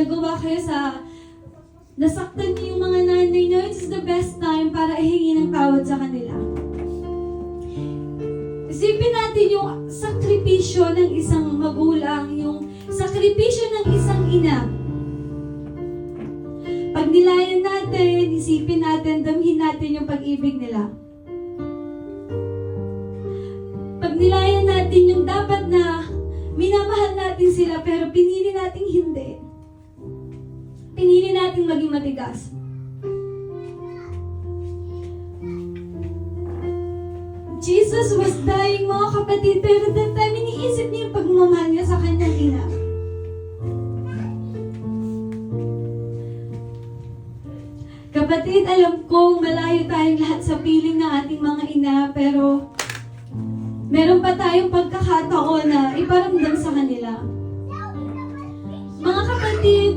Nagawa kayo sa nasaktan niyo yung mga nanay niyo, it is the best time para ihingi ng tawad sa kanila. Isipin natin yung sakripisyo ng isang magulang, yung sakripisyo ng isang ina. Pag nilayan natin, isipin natin, damhin natin yung pag-ibig nila. Pag nilayan natin yung dapat na minamahal natin sila pero pinili nating hindi. Pinili nating maging matigas. Jesus was dying, mga kapatid, pero that time iniisip niya yung pagmamahal niya sa kanyang ina. Kapatid, alam ko malayo tayong lahat sa piling ng ating mga ina, pero meron pa tayong pagkakataon na iparamdam sa kanila. Mga kapatid,